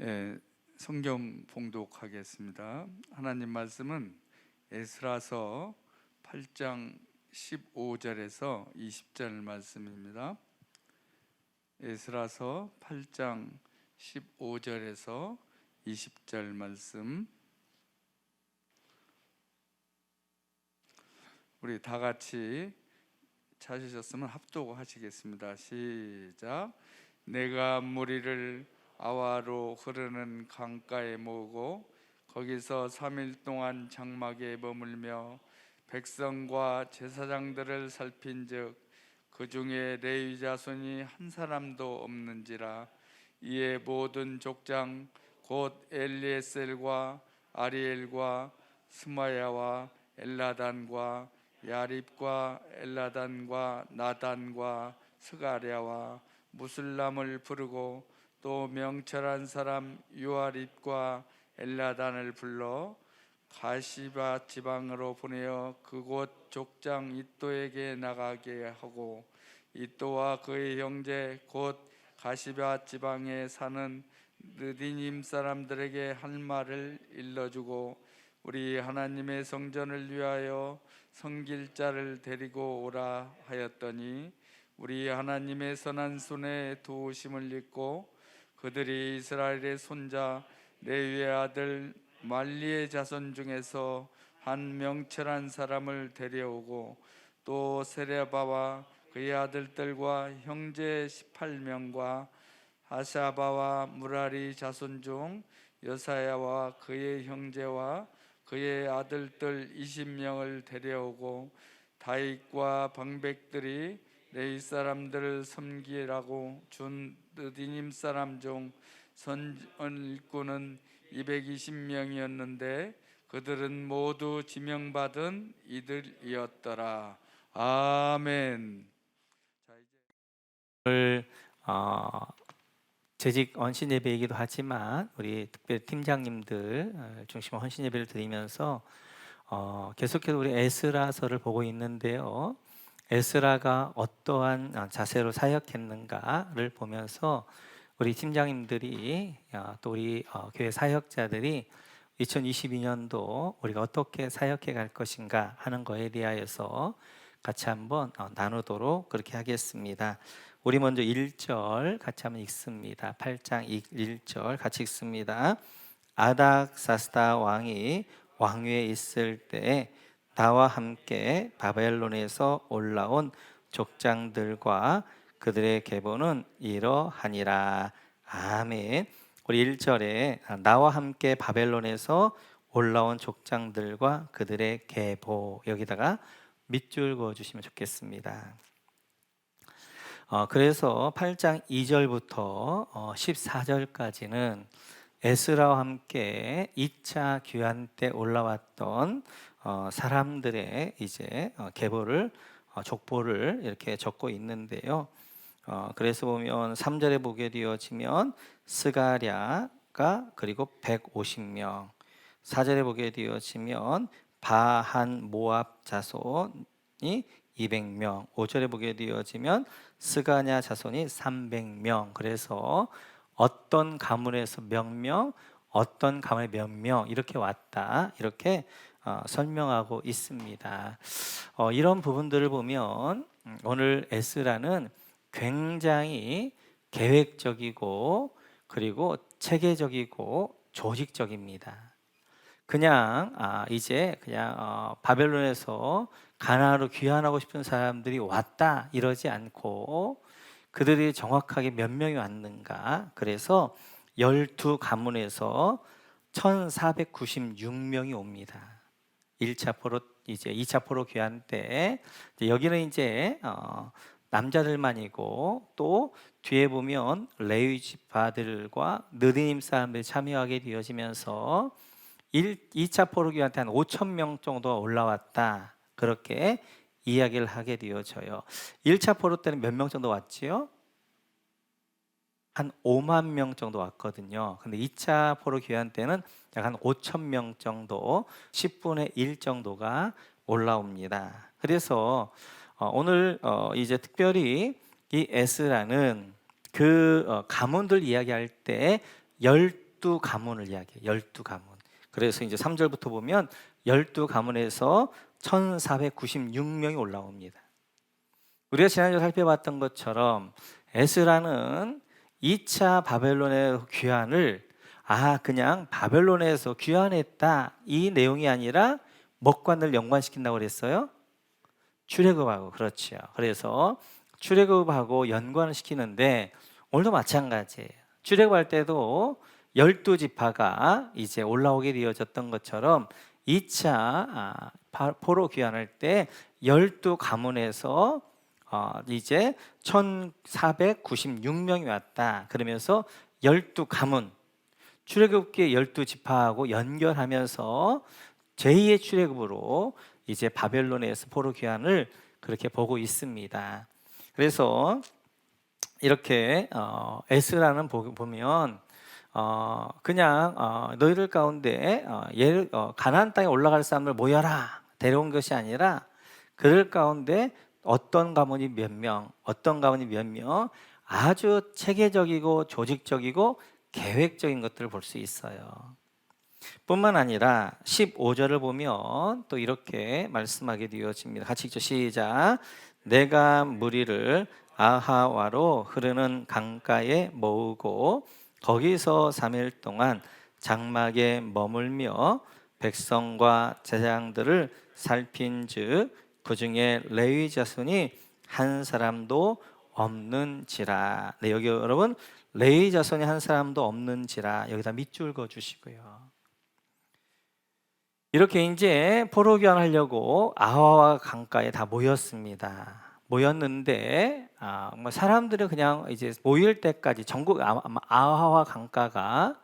예, 성경 봉독하겠습니다. 하나님 말씀은 에스라서 8장 15절에서 20절 말씀입니다. 에스라서 8장 15절에서 20절 말씀, 우리 다 같이 찾으셨으면 합독하시겠습니다. 시작. 내가 무리를 아와로 흐르는 강가에 모으고 거기서 3일 동안 장막에 머물며 백성과 제사장들을 살핀즉 그 중에 레위 자손이 한 사람도 없는지라. 이에 모든 족장 곧 엘리에셀과 아리엘과 스마야와 엘라단과 야립과 엘라단과 나단과 스가랴와 무슬람을 부르고 또 명철한 사람 요아립과 엘라단을 불러 가시바 지방으로 보내어 그곳 족장 이또에게 나가게 하고 이또와 그의 형제 곧 가시바 지방에 사는 느디님 사람들에게 할 말을 일러주고 우리 하나님의 성전을 위하여 섬길 자를 데리고 오라 하였더니 우리 하나님의 선한 손에 도우심을 입고 그들이 이스라엘의 손자 레위의 아들 말리의 자손 중에서 한 명철한 사람을 데려오고 또 세레바와 그의 아들들과 형제 18명과 하샤바와 무라리 자손 중 여사야와 그의 형제와 그의 아들들 20명을 데려오고 다윗과 방백들이 레위 사람들을 섬기라고 준 느디님 사람 중 선일꾼은 220명이었는데 그들은 모두 지명받은 이들이었더라. 아멘. 자, 오늘 재직 헌신 예배이기도 하지만 우리 특별 팀장님들 중심으로 헌신 예배를 드리면서 계속해서 우리 에스라서를 보고 있는데요. 에스라가 어떠한 자세로 사역했는가를 보면서 우리 팀장님들이 또 우리 교회 사역자들이 2022년도 우리가 어떻게 사역해 갈 것인가 하는 것에 대하여서 같이 한번 나누도록 그렇게 하겠습니다. 우리 먼저 1절 같이 한번 읽습니다. 8장 1절 같이 읽습니다. 아닥사스다 왕이 왕위에 있을 때에 나와 함께 바벨론에서 올라온 족장들과 그들의 계보는 이러하니라. 아멘. 우리 1절에 나와 함께 바벨론에서 올라온 족장들과 그들의 계보, 여기다가 밑줄 그어주시면 좋겠습니다. 그래서 8장 2절부터 14절까지는 에스라와 함께 2차 귀환 때 올라왔던 사람들의 이제 계보를 족보를 이렇게 적고 있는데요. 그래서 보면 3절에 보게 되어지면 스가랴가 그리고 150명, 4절에 보게 되어지면 바한 모압 자손이 200명, 5절에 보게 되어지면 스가냐 자손이 300명. 그래서 어떤 가문에서 몇 명, 어떤 가문에 몇 명 이렇게 왔다, 이렇게 설명하고 있습니다. 이런 부분들을 보면 오늘 에스라는 굉장히 계획적이고 그리고 체계적이고 조직적입니다. 그냥 이제 그냥 바벨론에서 가나안으로 귀환하고 싶은 사람들이 왔다 이러지 않고 그들이 정확하게 몇 명이 왔는가. 그래서 12가문에서 1496명이 옵니다. 1차 포로 이제 2차 포로 귀환 때 여기는 이제 남자들만이고 또 뒤에 보면 레위 지파들과 느디님 사람들이 참여하게 되어지면서 2차 포로 귀환 때 한 5,000명 정도가 올라왔다, 그렇게 이야기를 하게 되어져요. 1차 포로 때는 몇 명 정도 왔지요? 한 5만 명 정도 왔거든요. 근데 2차 포로 귀환 때는 약 한 5,000명 정도, 10분의 1 정도가 올라옵니다. 그래서 오늘 이제 특별히 이 에스라는 그 가문들 이야기할 때 12가문을 이야기해요. 12가문. 그래서 이제 3절부터 보면 12가문에서 1496명이 올라옵니다. 우리가 지난주에 살펴봤던 것처럼 에스라는 2차 바벨론의 귀환을 그냥 바벨론에서 귀환했다 이 내용이 아니라 뭐과를 연관시킨다고 그랬어요? 출애굽하고. 그렇죠. 그래서 출애굽하고 연관을 시키는데 오늘도 마찬가지예요. 출애굽할 때도 12지파가 이제 올라오게 되어졌던 것처럼 2차 포로 귀환할 때 12가문에서 이제 1496명이 왔다. 그러면서 12가문 출애굽기의 12지파하고 연결하면서 제2의 출애굽으로 이제 바벨론에서 포로 귀환을 그렇게 보고 있습니다. 그래서 이렇게 에스라는 보면 그냥 너희들 가운데 가나안 땅에 올라갈 사람들 모여라 데려온 것이 아니라 그들 가운데 어떤 가문이 몇 명, 어떤 가문이 몇 명 아주 체계적이고 조직적이고 계획적인 것들을 볼 수 있어요. 뿐만 아니라 15절을 보면 또 이렇게 말씀하게 되어집니다. 같이 읽죠. 시작. 내가 무리를 아하와로 흐르는 강가에 모으고 거기서 3일 동안 장막에 머물며 백성과 제사장들을 살핀즉 그 중에 레위 자손이 한 사람도 없는지라. 네, 여기 여러분 레위 자손이 한 사람도 없는지라 여기다 밑줄 그어 주시고요. 이렇게 이제 포로 귀환하려고 아하와 강가에 다 모였습니다. 모였는데 사람들이 그냥 이제 모일 때까지 전국 아하와 강가가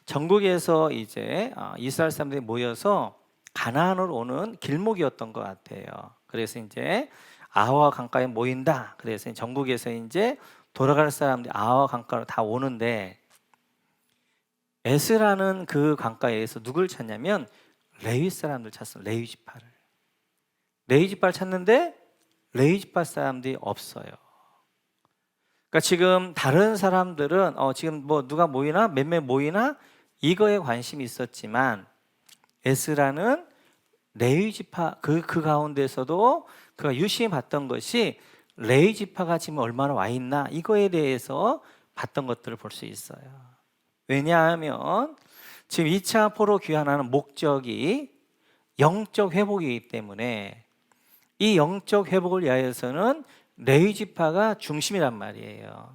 전국에서 이제 이스라엘 사람들이 모여서 가나안으로 오는 길목이었던 것 같아요. 그래서 이제 아하와 강가에 모인다. 그래서 전국에서 이제 돌아갈 사람들이 아하와 강가로 다 오는데 에스라는 그 강가에서 누굴 찾냐면 레위 사람들 찾았어요. 레위 지파를. 레위 지파를 찾는데 레위 지파 사람들이 없어요. 그러니까 지금 다른 사람들은 지금 뭐 누가 모이나 몇 명 모이나 이거에 관심이 있었지만 에스라는 레위 지파 그 가운데서도 그가 유심히 봤던 것이 레위 지파가 지금 얼마나 와 있나 이거에 대해서 봤던 것들을 볼 수 있어요. 왜냐하면 지금 2차 포로 귀환하는 목적이 영적 회복이기 때문에 이 영적 회복을 위하여서는 레위 지파가 중심이란 말이에요.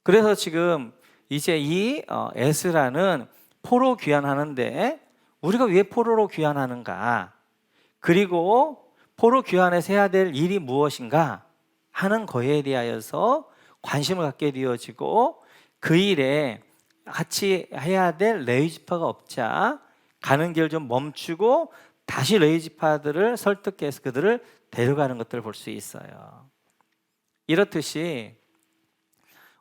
그래서 지금 이제 이 에스라는 포로 귀환하는데 우리가 왜 포로로 귀환하는가? 그리고 포로 귀환에서 해야 될 일이 무엇인가 하는 거에 대하여서 관심을 갖게 되어지고 그 일에 같이 해야 될 레위 지파가 없자 가는 길 좀 멈추고 다시 레위 지파들을 설득해서 그들을 데려가는 것들을 볼 수 있어요. 이렇듯이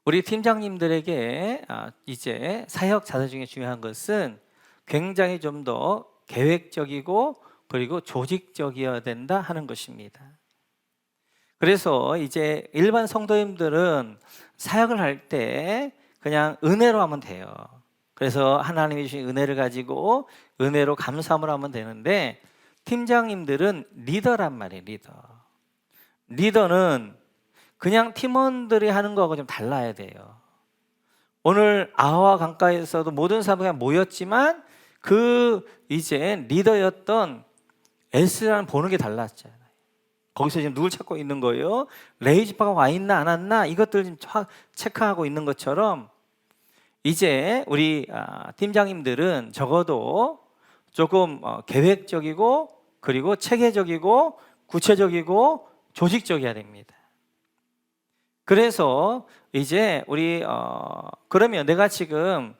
우리 팀장님들에게 이제 사역 자세 중에 중요한 것은 굉장히 좀 더 계획적이고 그리고 조직적이어야 된다 하는 것입니다. 그래서 이제 일반 성도님들은 사역을 할 때 그냥 은혜로 하면 돼요. 그래서 하나님이 주신 은혜를 가지고 은혜로 감사함을 하면 되는데 팀장님들은 리더란 말이에요. 리더는 그냥 팀원들이 하는 거하고 좀 달라야 돼요. 오늘 아하와 강가에서도 모든 사람이 모였지만 그 이제 리더였던 에스라는 보는 게 달랐잖아요. 거기서 지금 누굴 찾고 있는 거예요? 레위 지파가 와 있나 안 왔나 이것들 지금 체크하고 있는 것처럼 이제 우리 팀장님들은 적어도 조금 계획적이고 그리고 체계적이고 구체적이고 조직적이어야 됩니다. 그래서 이제 우리 그러면 내가 지금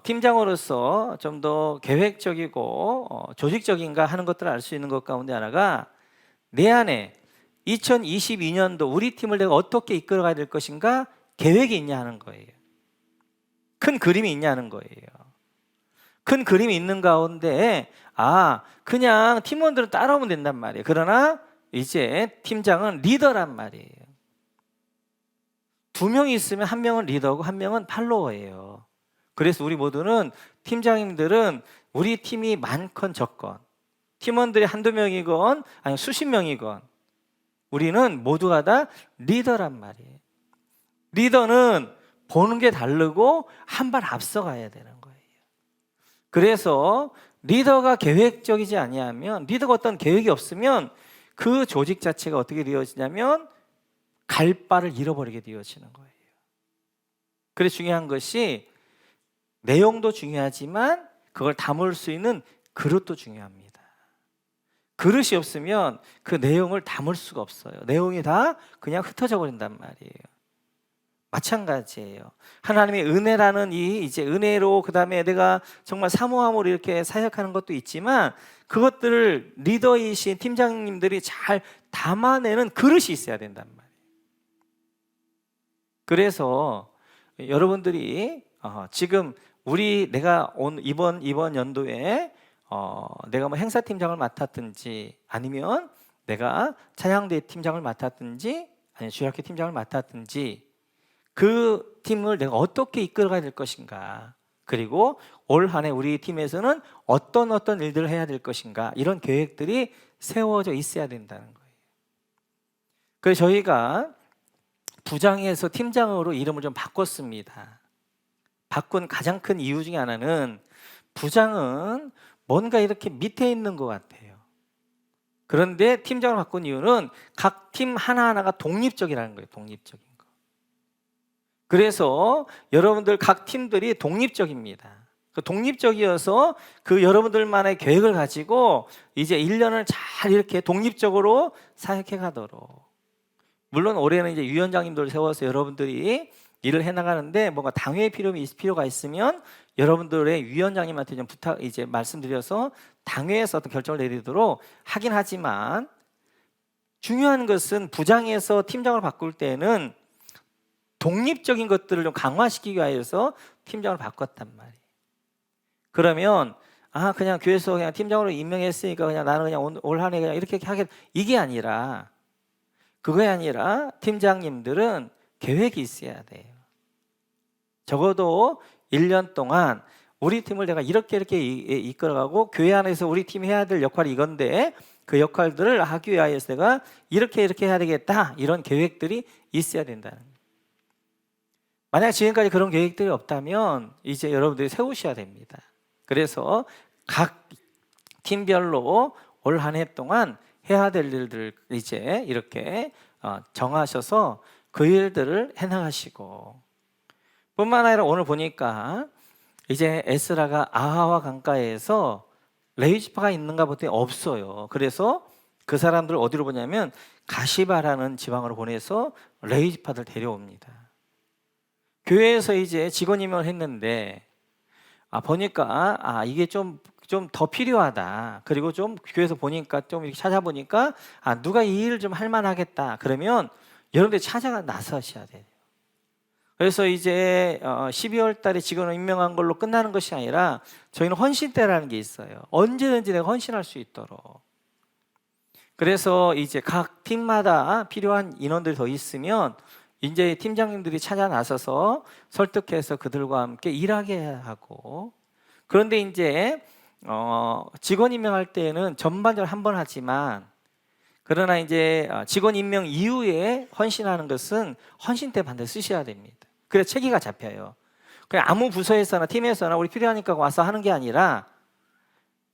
팀장으로서 좀 더 계획적이고 조직적인가 하는 것들을 알 수 있는 것 가운데 하나가 내 안에 2022년도 우리 팀을 내가 어떻게 이끌어가야 될 것인가 계획이 있냐 하는 거예요. 큰 그림이 있냐는 거예요. 큰 그림이 있는 가운데 그냥 팀원들은 따라오면 된단 말이에요. 그러나 이제 팀장은 리더란 말이에요. 2명이 있으면 한 명은 리더고 한 명은 팔로워예요. 그래서 우리 모두는 팀장님들은 우리 팀이 많건 적건 팀원들이 한두 명이건 아니 수십 명이건 우리는 모두가 다 리더란 말이에요. 리더는 보는 게 다르고 한 발 앞서가야 되는 거예요. 그래서 리더가 계획적이지 아니하면, 리더가 어떤 계획이 없으면 그 조직 자체가 어떻게 되어지냐면 갈 바를 잃어버리게 되어지는 거예요. 그래서 중요한 것이 내용도 중요하지만 그걸 담을 수 있는 그릇도 중요합니다. 그릇이 없으면 그 내용을 담을 수가 없어요. 내용이 다 그냥 흩어져 버린단 말이에요. 마찬가지예요. 하나님의 은혜라는 이제 은혜로 그다음에 내가 정말 사모함으로 이렇게 사역하는 것도 있지만 그것들을 리더이신 팀장님들이 잘 담아내는 그릇이 있어야 된단 말이에요. 그래서 여러분들이 지금 내가 이번 연도에 내가 뭐 행사팀장을 맡았든지 아니면 내가 찬양대 팀장을 맡았든지 아니면 주일학교 팀장을 맡았든지 그 팀을 내가 어떻게 이끌어가야 될 것인가, 그리고 올 한 해 우리 팀에서는 어떤 일들을 해야 될 것인가, 이런 계획들이 세워져 있어야 된다는 거예요. 그래서 저희가 부장에서 팀장으로 이름을 좀 바꿨습니다. 바꾼 가장 큰 이유 중에 하나는 부장은 뭔가 이렇게 밑에 있는 것 같아요. 그런데 팀장을 바꾼 이유는 각 팀 하나하나가 독립적이라는 거예요. 독립적인 거. 그래서 여러분들 각 팀들이 독립적입니다. 독립적이어서 그 여러분들만의 계획을 가지고 이제 1년을 잘 이렇게 독립적으로 사역해 가도록. 물론 올해는 이제 위원장님들 세워서 여러분들이 일을 해나가는데 뭔가 당회의 필요가 있으면 여러분들의 위원장님한테 좀 이제 말씀드려서 당회에서 어떤 결정을 내리도록 하긴 하지만, 중요한 것은 부장에서 팀장을 바꿀 때는 독립적인 것들을 좀 강화시키기 위해서 팀장을 바꿨단 말이에요. 그러면 그냥 교회에서 그냥 팀장으로 임명했으니까 그냥 나는 그냥 올 한 해 그냥 이렇게 하겠, 이게 아니라, 그게 아니라 팀장님들은 계획이 있어야 돼요. 적어도 1년 동안 우리 팀을 내가 이렇게 이끌어가고 교회 안에서 우리 팀이 해야 될 역할이 이건데 그 역할들을 하기 위해서 내가 이렇게 해야 되겠다, 이런 계획들이 있어야 된다는 거예요. 만약 지금까지 그런 계획들이 없다면 이제 여러분들이 세우셔야 됩니다. 그래서 각 팀별로 올 한 해 동안 해야 될 일들을 이제 이렇게 정하셔서 그 일들을 해나가시고, 뿐만 아니라 오늘 보니까 이제 에스라가 아하와 강가에서 레위 지파가 있는가 보더니 없어요. 그래서 그 사람들을 어디로 보냐면 가시바라는 지방으로 보내서 레위 지파들 데려옵니다. 교회에서 이제 직원 임명을 했는데 보니까 이게 좀 더 필요하다. 그리고 좀 교회에서 보니까 좀 이렇게 찾아보니까 누가 이 일을 좀 할 만하겠다. 그러면 여러분들이 찾아가 나서셔야 돼요. 그래서 이제 12월 달에 직원을 임명한 걸로 끝나는 것이 아니라 저희는 헌신대라는 게 있어요. 언제든지 내가 헌신할 수 있도록. 그래서 이제 각 팀마다 필요한 인원들이 더 있으면 이제 팀장님들이 찾아 나서서 설득해서 그들과 함께 일하게 하고, 그런데 이제 직원 임명할 때는 전반적으로 한 번 하지만, 그러나 이제 직원 임명 이후에 헌신하는 것은 헌신 때 반드시 쓰셔야 됩니다. 그래야 체계가 잡혀요. 그냥 아무 부서에서나 팀에서나 우리 필요하니까 와서 하는 게 아니라,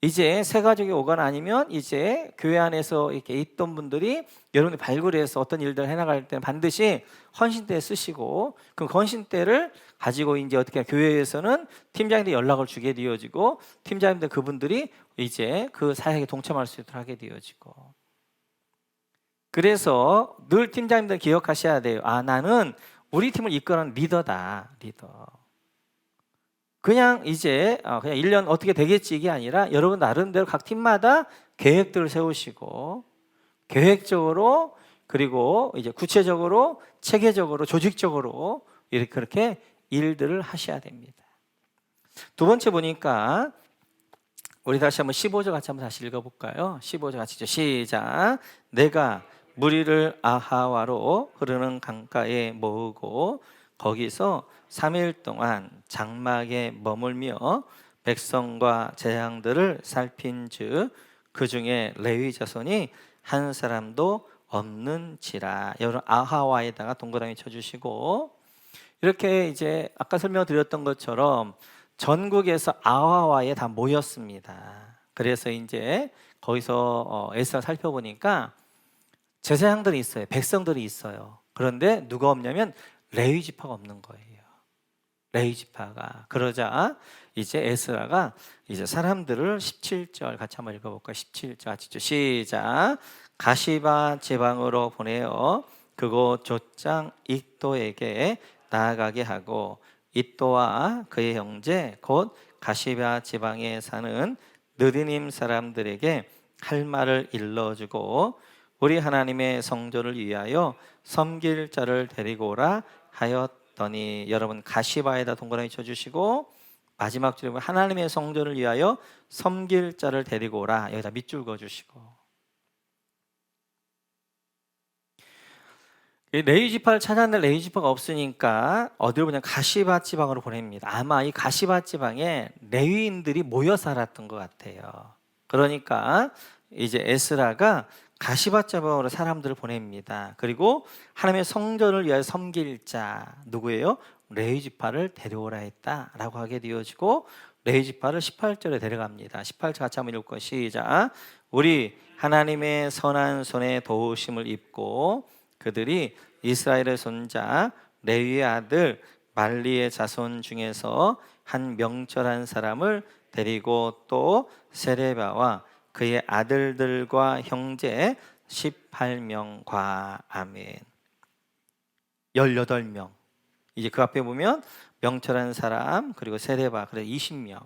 이제 새 가족이 오거나 아니면 이제 교회 안에서 이렇게 있던 분들이 여러분이 발굴해서 어떤 일들을 해나갈 때는 반드시 헌신대 쓰시고, 그 헌신대를 가지고 이제 어떻게 교회에서는 팀장님들 연락을 주게 되어지고, 팀장님들 그분들이 이제 그 사역에 동참할 수 있도록 하게 되어지고. 그래서 늘 팀장님들 기억하셔야 돼요. 나는 우리 팀을 이끄는 리더다. 리더. 그냥 이제 그냥 1년 어떻게 되겠지 이게 아니라 여러분 나름대로 각 팀마다 계획들을 세우시고, 계획적으로 그리고 이제 구체적으로 체계적으로 조직적으로 이렇게 그렇게 일들을 하셔야 됩니다. 두 번째 보니까 우리 다시 한번 15절 같이 한번 다시 읽어볼까요? 15절 같이 시작. 내가 무리를 아하와로 흐르는 강가에 모으고 거기서 3일 동안 장막에 머물며 백성과 제사장들을 살핀즉 그 중에 레위 자손이 한 사람도 없는지라. 여러분 아하와에다가 동그라미 쳐주시고, 이렇게 이제 아까 설명드렸던 것처럼 전국에서 아하와에 다 모였습니다. 그래서 이제 거기서 에스라 살펴보니까 제사장들이 있어요. 백성들이 있어요. 그런데 누가 없냐면 레위 지파가 없는 거예요. 레위 지파가. 그러자 이제 에스라가 이제 사람들을 17절 같이 한번 읽어볼까요? 17절 같이 시작. 가시바 지방으로 보내어 그곳 족장 잇도에게 나아가게 하고 잇도와 그의 형제 곧 가시바 지방에 사는 느디님 사람들에게 할 말을 일러주고 우리 하나님의 성전을 위하여 섬길 자를 데리고 오라 하였더니. 여러분 가시바에다 동그라미 쳐주시고 마지막 줄에 보면 하나님의 성전을 위하여 섬길 자를 데리고 오라, 여기다 밑줄 그어주시고. 레위 지파를 찾았는데 레위 지파가 없으니까 어디로 보냐면 가시바 지방으로 보냅니다. 아마 이 가시바 지방에 레위인들이 모여 살았던 것 같아요. 그러니까 이제 에스라가 가시바 지방으로 사람들을 보냅니다. 그리고 하나님의 성전을 위하여 섬길 자 누구예요? 레위 지파를 데려오라 했다라고 하게 되어지고 레위 지파를 18절에 데려갑니다. 18절 같이 한번 읽고 시작. 우리 하나님의 선한 손에 도우심을 입고 그들이 이스라엘의 손자 레위의 아들 말리의 자손 중에서 한 명철한 사람을 데리고 또 세레바와 그의 아들들과 형제 18명과 아멘. 18명. 이제 그 앞에 보면 명철한 사람 그리고 세레바 그래서 20명.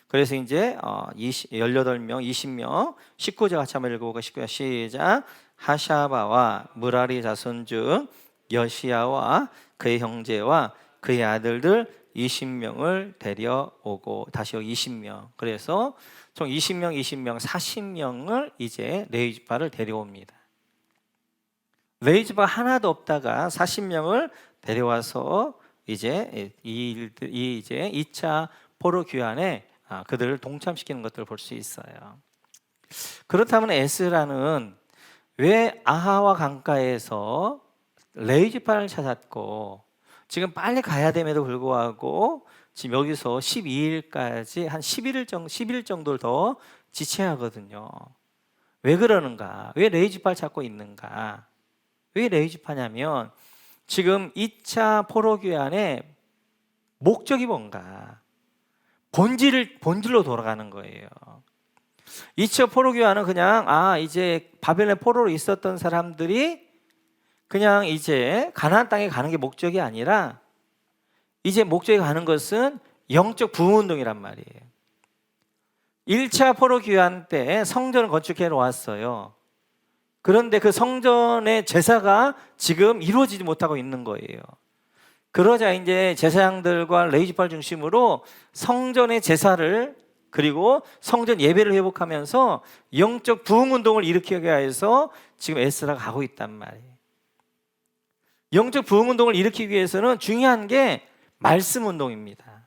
그래서 이제 18명 20명 19절 같이 한번 읽어볼까요? 19절 시작. 하샤바와 무라리 자손 중 여시야와 그의 형제와 그의 아들들 20명을 데려오고 다시 20명. 그래서 총 20명 40명을 이제 레위 지파를 데려옵니다. 레위 지파가 하나도 없다가 40명을 데려와서 이제 이제 2차 포로 귀환에 그들을 동참시키는 것들을 볼 수 있어요. 그렇다면 에스라는 왜 아하와 강가에서 레위 지파를 찾았고 지금 빨리 가야 됨에도 불구하고 지금 여기서 12일까지 한 10일 정도를 더 지체하거든요. 왜 그러는가? 왜 레위 지파를 찾고 있는가? 왜 레위 지파냐면 지금 2차 포로 귀환의 목적이 뭔가? 본질로 돌아가는 거예요. 2차 포로 귀환은 그냥 이제 바벨론 포로로 있었던 사람들이 그냥 이제 가나안 땅에 가는 게 목적이 아니라 이제 목적이 가는 것은 영적 부흥운동이란 말이에요. 1차 포로 귀환 때 성전을 건축해 놓았어요. 그런데 그 성전의 제사가 지금 이루어지지 못하고 있는 거예요. 그러자 이제 제사장들과 레위 지파를 중심으로 성전의 제사를 그리고 성전 예배를 회복하면서 영적 부흥운동을 일으키게 해서 지금 에스라가 가고 있단 말이에요. 영적 부흥운동을 일으키기 위해서는 중요한 게 말씀운동입니다.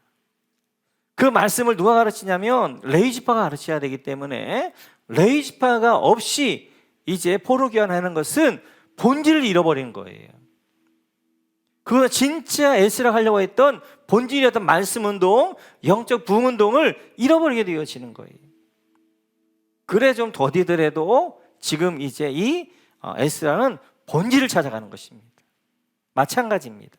그 말씀을 누가 가르치냐면 레위 지파가 가르쳐야 되기 때문에 레위 지파가 없이 이제 포로 귀환하는 것은 본질을 잃어버린 거예요. 그거 진짜 에스라가 하려고 했던 본질이었던 말씀운동, 영적 부흥운동을 잃어버리게 되어지는 거예요. 그래 좀 더디더라도 지금 이제 이 에스라는 본질을 찾아가는 것입니다. 마찬가지입니다.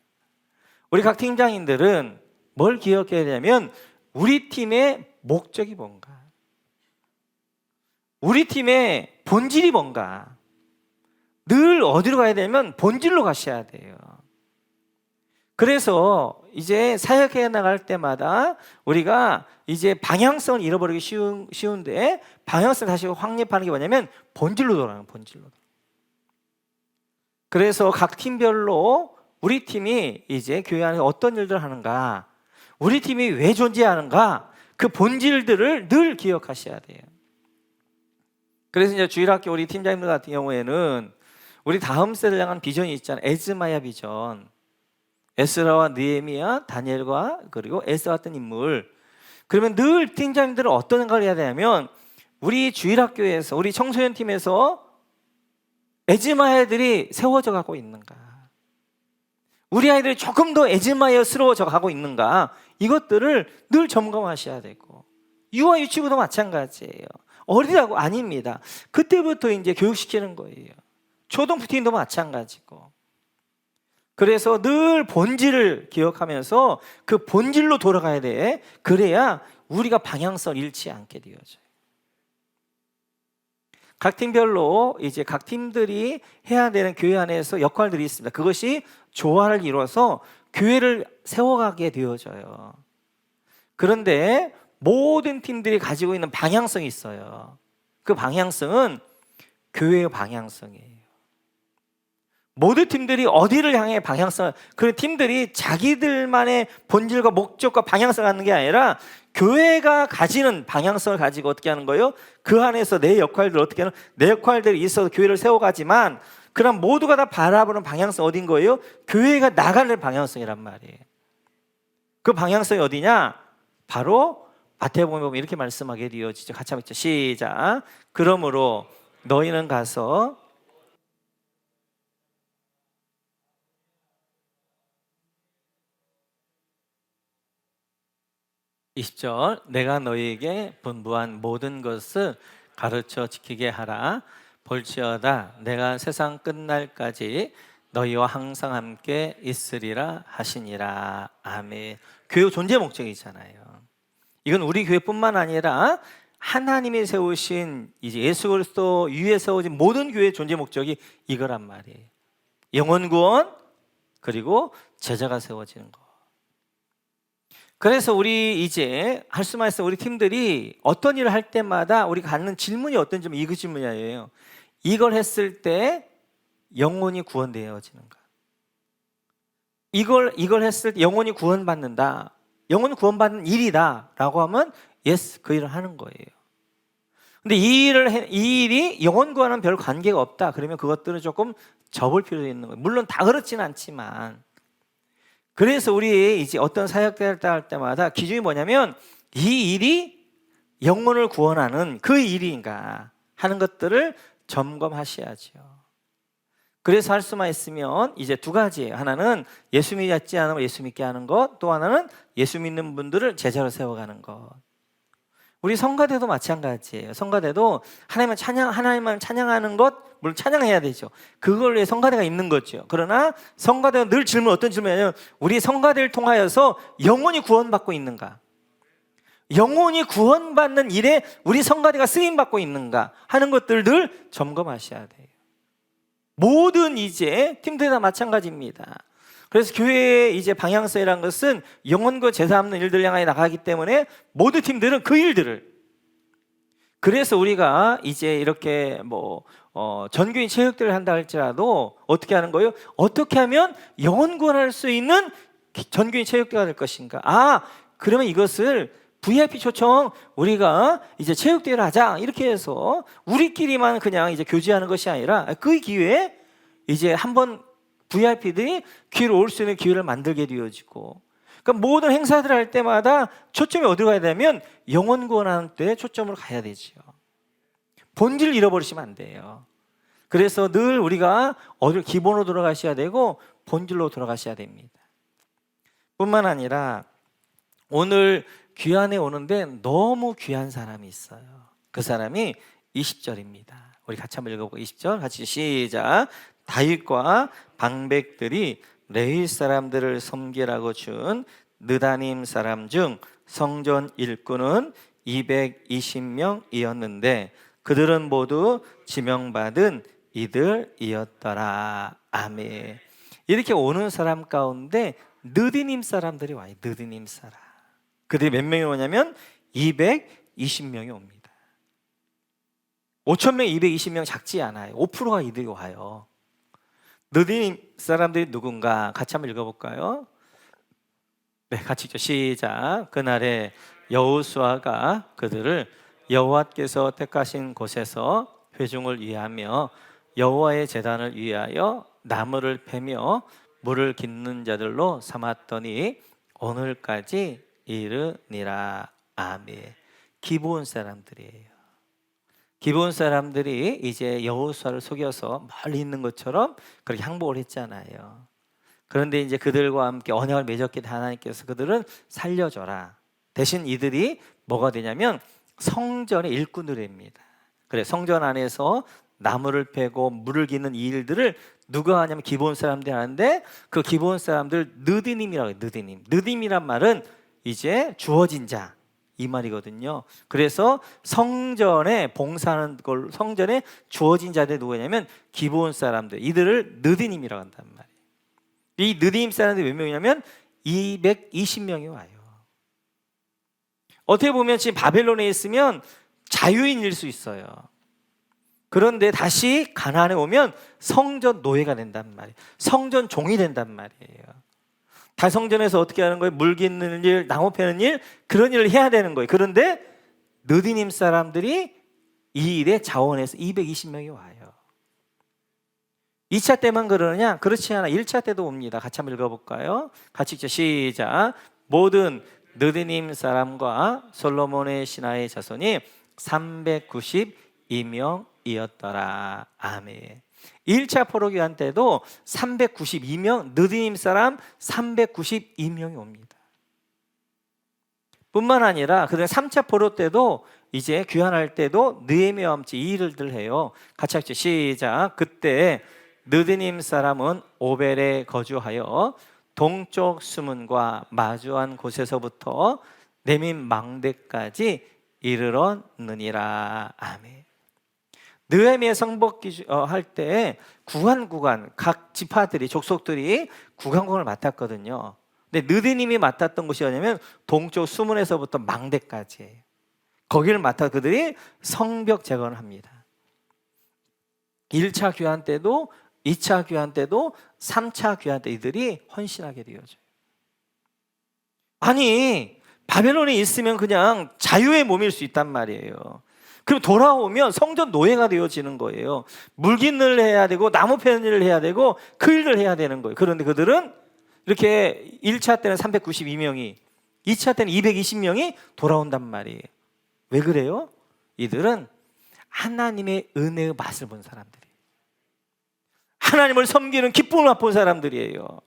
우리 각 팀장님들은 뭘 기억해야 되냐면 우리 팀의 목적이 뭔가, 우리 팀의 본질이 뭔가, 늘 어디로 가야 되냐면 본질로 가셔야 돼요. 그래서 이제 사역해 나갈 때마다 우리가 이제 방향성을 잃어버리기 쉬운데 방향성을 다시 확립하는 게 뭐냐면 본질로 돌아가는 본질로. 그래서 각 팀별로 우리 팀이 이제 교회 안에 어떤 일들을 하는가, 우리 팀이 왜 존재하는가, 그 본질들을 늘 기억하셔야 돼요. 그래서 이제 주일학교 우리 팀장님들 같은 경우에는 우리 다음 세대를 향한 비전이 있잖아요. 에즈마야 비전. 에스라와 느헤미야, 다니엘과 그리고 에스더 같은 인물. 그러면 늘 팀장님들은 어떤 생각을 해야 되냐면 우리 주일학교에서 우리 청소년 팀에서 에즈마야들이 세워져 가고 있는가, 우리 아이들이 조금 더 에즈마야스러워져 가고 있는가, 이것들을 늘 점검하셔야 되고, 유아 유치부도 마찬가지예요. 어리다고 아닙니다. 그때부터 이제 교육시키는 거예요. 초등부팀도 마찬가지고. 그래서 늘 본질을 기억하면서 그 본질로 돌아가야 돼. 그래야 우리가 방향성을 잃지 않게 되어져요. 각 팀별로 이제 각 팀들이 해야 되는 교회 안에서 역할들이 있습니다. 그것이 조화를 이루어서 교회를 세워가게 되어져요. 그런데 모든 팀들이 가지고 있는 방향성이 있어요. 그 방향성은 교회의 방향성이에요. 모든 팀들이 어디를 향해 방향성을, 그 팀들이 자기들만의 본질과 목적과 방향성을 갖는 게 아니라 교회가 가지는 방향성을 가지고 어떻게 하는 거예요? 그 안에서 내 역할들을 어떻게 하는, 내 역할들이 있어서 교회를 세워가지만 그럼 모두가 다 바라보는 방향성 어딘 거예요? 교회가 나가는 방향성이란 말이에요. 그 방향성이 어디냐? 바로 마태복음에 보면 이렇게 말씀하게 되어지죠. 같이 한번 읽죠. 시작. 그러므로 너희는 가서 20절, 내가 너희에게 분부한 모든 것을 가르쳐 지키게 하라. 볼지어다 내가 세상 끝날까지 너희와 항상 함께 있으리라 하시니라. 아멘. 교회 존재 목적이잖아요. 이건 우리 교회뿐만 아니라 하나님이 세우신 이제 예수 그리스도 위에 세워진 모든 교회의 존재 목적이 이거란 말이에요. 영혼 구원, 그리고 제자가 세워지는 거. 그래서 우리 이제 할 수만 있어 우리 팀들이 어떤 일을 할 때마다 우리가 갖는 질문이 어떤 점, 이거 질문이에요. 이걸 했을 때 영혼이 구원되어지는가? 이걸 했을 때 영혼이 구원받는다, 영혼 구원받는 일이다 라고 하면 예스, 그 일을 하는 거예요. 근데 이 일이 영혼 구원은 별 관계가 없다 그러면 그것들은 조금 접을 필요가 있는 거예요. 물론 다 그렇지는 않지만. 그래서 우리 이제 어떤 사역을 할 때마다 기준이 뭐냐면 이 일이 영혼을 구원하는 그 일인가 하는 것들을 점검하셔야죠. 그래서 할 수만 있으면 이제 두 가지예요. 하나는 예수 믿지 않으면 예수 믿게 하는 것, 또 하나는 예수 믿는 분들을 제자로 세워가는 것. 우리 성가대도 마찬가지예요. 성가대도 하나님만 찬양하는 것, 물론 찬양해야 되죠. 그걸 위해 성가대가 있는 거죠. 그러나 성가대는 늘 어떤 질문이냐면 우리 성가대를 통하여서 영혼이 구원받고 있는가, 영혼이 구원받는 일에 우리 성가대가 쓰임받고 있는가 하는 것들 늘 점검하셔야 돼요. 모든 이제 팀들이 다 마찬가지입니다. 그래서 교회의 이제 방향성이라는 것은 영혼과 제사 없는 일들 향해 나가기 때문에 모든 팀들은 그 일들을, 그래서 우리가 이제 이렇게 전교인 체육대회를 한다 할지라도 어떻게 하는 거예요? 어떻게 하면 영혼 구원할 수 있는 전교인 체육대회가 될 것인가? 그러면 이것을 VIP 초청 우리가 이제 체육대회를 하자 이렇게 해서 우리끼리만 그냥 이제 교제하는 것이 아니라 그 기회에 이제 한번 VIP들이 기회로 올 수 있는 기회를 만들게 되어지고, 그러니까 모든 행사들을 할 때마다 초점이 어디로 가야 되냐면 영혼 구원하는 데 초점으로 가야 되죠. 본질을 잃어버리시면 안 돼요. 그래서 늘 우리가 어디로 기본으로 돌아가셔야 되고 본질로 돌아가셔야 됩니다. 뿐만 아니라 오늘 귀환에 오는데 너무 귀한 사람이 있어요. 그 사람이 20절입니다. 우리 같이 한번 읽어보고 20절 같이 시작. 다윗과 방백들이 레위 사람들을 섬기라고 준 느다님 사람 중 성전 일꾼은 220명이었는데 그들은 모두 지명받은 이들이었더라. 아멘. 이렇게 오는 사람 가운데 느디님 사람들이 와요. 느디님 사람. 그들이 몇 명이 오냐면 220명이 옵니다. 5,000명 220명 작지 않아요. 5%가 이들이 와요. 느디님 사람들이 누군가 같이 한번 읽어볼까요? 네, 같이 읽죠. 시작. 그날에 여호수아가 그들을 여호와께서 택하신 곳에서 회중을 위하며 여호와의 제단을 위하여 나무를 패며 물을 깃는 자들로 삼았더니 오늘까지 이르니라. 아멘. 기브온 사람들이에요. 기브온 사람들이 이제 여호수아를 속여서 멀리 있는 것처럼 그렇게 항복을 했잖아요. 그런데 이제 그들과 함께 언약을 맺었기 때문에 하나님께서 그들은 살려줘라. 대신 이들이 뭐가 되냐면 성전의 일꾼들입니다. 그래, 성전 안에서 나무를 패고 물을 기는 이 일들을 누가 하냐면 기브온 사람들이 하는데, 그 기브온 사람들 느디님이라고 해요. 느디님이란 말은 이제 주어진 자, 이 말이거든요. 그래서 성전에 봉사하는 걸, 성전에 주어진 자들이 누구냐면 기브온 사람들, 이들을 느디님이라고 한단 말이에요. 이 느디님 사람들이 몇 명이냐면 220명이 와요. 어떻게 보면 지금 바벨론에 있으면 자유인일 수 있어요. 그런데 다시 가나안에 오면 성전 노예가 된단 말이에요. 성전 종이 된단 말이에요. 다성전에서 어떻게 하는 거예요? 물 깃는 일, 나무 패는 일, 그런 일을 해야 되는 거예요. 그런데 느디님 사람들이 이 일에 자원해서 220명이 와요. 2차 때만 그러느냐? 그렇지 않아. 1차 때도 옵니다. 같이 한번 읽어볼까요? 같이 읽죠. 시작. 모든 느디님 사람과 솔로몬의 신하의 자손이 392명이었더라. 아멘. 1차 포로기한 때도 392명, 느디님 사람 392명이 옵니다. 뿐만 아니라 그다음에 3차 포로 때도 이제 귀환할 때도 느헤미야와 함께 이 일을 해요. 같이 하죠. 시작. 그때 느디님 사람은 오벨에 거주하여 동쪽 수문과 마주한 곳에서부터 네민 망대까지 이르렀느니라. 아멘. 느헤미야 성벽 할 때 구간 각 지파들이, 족속들이 구간을 맡았거든요. 근데 느디님이 맡았던 곳이 어디냐면 동쪽 수문에서부터 망대까지예요. 거기를 맡아 그들이 성벽 재건을 합니다. 1차 귀환 때도 2차 귀환 때도 3차 귀환 때 이들이 헌신하게 되어져요. 아니, 바벨론에 있으면 그냥 자유의 몸일 수 있단 말이에요. 그럼 돌아오면 성전 노예가 되어지는 거예요. 물깃을 해야 되고 나무 패는 일을 해야 되고 그 일을 해야 되는 거예요. 그런데 그들은 이렇게 1차 때는 392명이, 2차 때는 220명이 돌아온단 말이에요. 왜 그래요? 이들은 하나님의 은혜의 맛을 본 사람들이에요. 하나님을 섬기는 기쁨을 맛본 사람들이에요.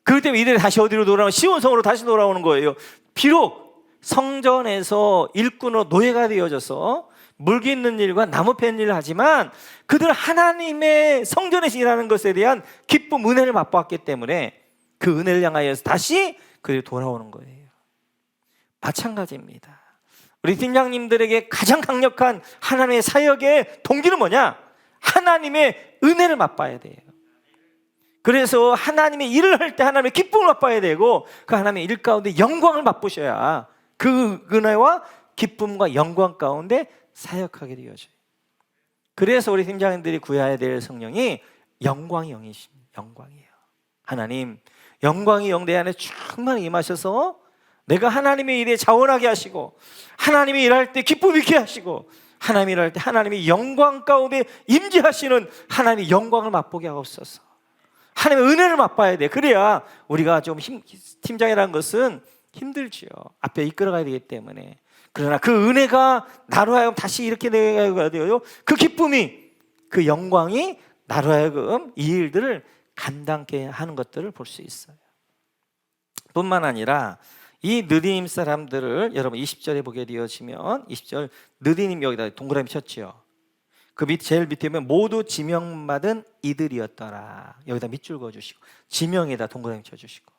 그렇기 때문에 이들이 다시 어디로 돌아오면 시온성으로 다시 돌아오는 거예요. 비록 성전에서 일꾼으로 노예가 되어져서 물 깃는 일과 나무 패는 일을 하지만 그들은 하나님의 성전에서 일하는 것에 대한 기쁨, 은혜를 맛보았기 때문에 그 은혜를 향하여서 다시 그들이 돌아오는 거예요. 마찬가지입니다. 우리 팀장님들에게 가장 강력한 하나님의 사역의 동기는 뭐냐? 하나님의 은혜를 맛봐야 돼요. 그래서 하나님의 일을 할 때 하나님의 기쁨을 맛봐야 되고 그 하나님의 일 가운데 영광을 맛보셔야 그 은혜와 기쁨과 영광 가운데 사역하게 되어져요. 그래서 우리 팀장님들이 구해야 될 성령이 영광의 영이십니다. 영광이에요. 하나님, 영광의 영 내 안에 충만히 임하셔서 내가 하나님의 일에 자원하게 하시고 하나님이 일할 때 기쁨 있게 하시고 하나님이 일할 때 하나님의 영광 가운데 임재하시는 하나님의 영광을 맛보게 하옵소서. 하나님의 은혜를 맛봐야 돼. 그래야 우리가 좀 팀장이라는 것은 힘들지요. 앞에 이끌어가야 되기 때문에. 그러나 그 은혜가 나로 하여금 다시 이렇게 되어야 돼요. 그 기쁨이, 그 영광이 나로 하여금 이 일들을 감당케 하는 것들을 볼 수 있어요. 뿐만 아니라 이 느디님 사람들을 여러분 20절에 보게 되어지면 20절 느디님 여기다 동그라미 쳤지요. 그 제일 밑에 보면 모두 지명받은 이들이었더라. 여기다 밑줄 그어주시고 지명에다 동그라미 쳐주시고.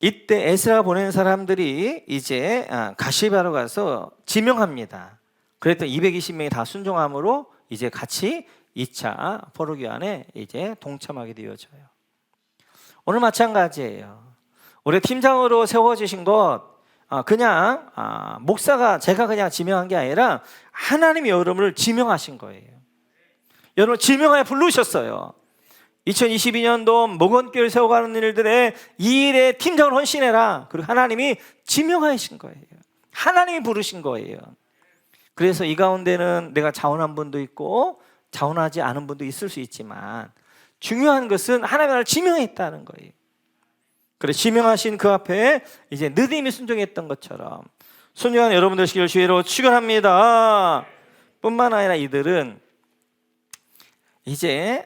이때 에스라 보낸 사람들이 이제 가시바로 가서 지명합니다. 그랬더니 220명이 다 순종함으로 이제 같이 2차 포로기환에 이제 동참하게 되어져요. 오늘 마찬가지예요. 우리 팀장으로 세워주신 것 그냥 목사가 제가 그냥 지명한 게 아니라 하나님이 여러분을 지명하신 거예요. 여러분 지명하여 부르셨어요. 2022년도 목원교회를 세워가는 일들에 이 일에 팀장을 헌신해라. 그리고 하나님이 지명하신 거예요. 하나님이 부르신 거예요. 그래서 이 가운데는 내가 자원한 분도 있고 자원하지 않은 분도 있을 수 있지만 중요한 것은 하나님의 나라를 지명했다는 거예요. 그래 지명하신 그 앞에 이제 느디님이 순종했던 것처럼 순종한 여러분들 되시기를 주의로 축원합니다. 뿐만 아니라 이들은 이제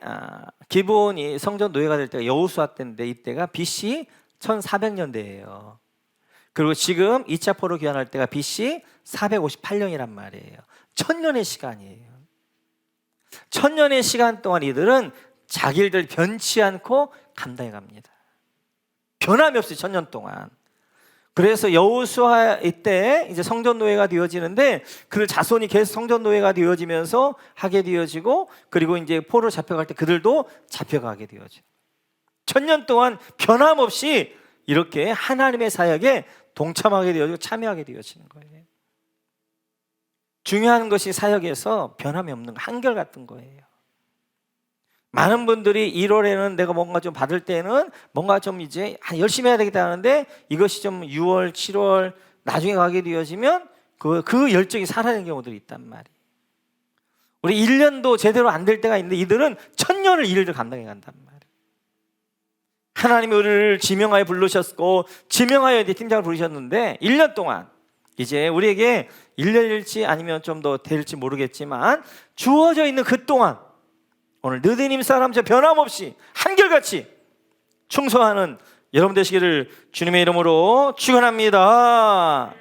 기본이 성전 노예가 될 때가 여호수아 때인데 이때가 BC 1400년대예요. 그리고 지금 2차 포로 귀환할 때가 BC 458년이란 말이에요. 1000년의 시간이에요. 1000년의 시간 동안 이들은 자기 일들 변치 않고 감당해 갑니다. 변함이 없어요. 1000년 동안. 그래서 여호수아 이때 이제 성전 노예가 되어지는데 그 자손이 계속 성전 노예가 되어지면서 하게 되어지고 그리고 이제 포로 잡혀갈 때 그들도 잡혀가게 되어져. 1000년 동안 변함없이 이렇게 하나님의 사역에 동참하게 되어지고 참여하게 되어지는 거예요. 중요한 것이 사역에서 변함이 없는 거, 한결같은 거예요. 많은 분들이 1월에는 내가 뭔가 좀 받을 때는 뭔가 좀 이제 열심히 해야 되겠다 하는데 이것이 좀 6월, 7월 나중에 가게 되어지면 그 열정이 사라지는 경우들이 있단 말이에요. 우리 1년도 제대로 안 될 때가 있는데 이들은 1000년을 일을 감당해 간단 말이에요. 하나님이 우리를 지명하여 부르셨고 지명하여 이제 팀장을 부르셨는데 1년 동안 이제 우리에게 1년일지 아니면 좀 더 될지 모르겠지만 주어져 있는 그 동안 오늘 느디님 사람처럼 변함없이 한결같이 충성하는 여러분 되시기를 주님의 이름으로 축원합니다.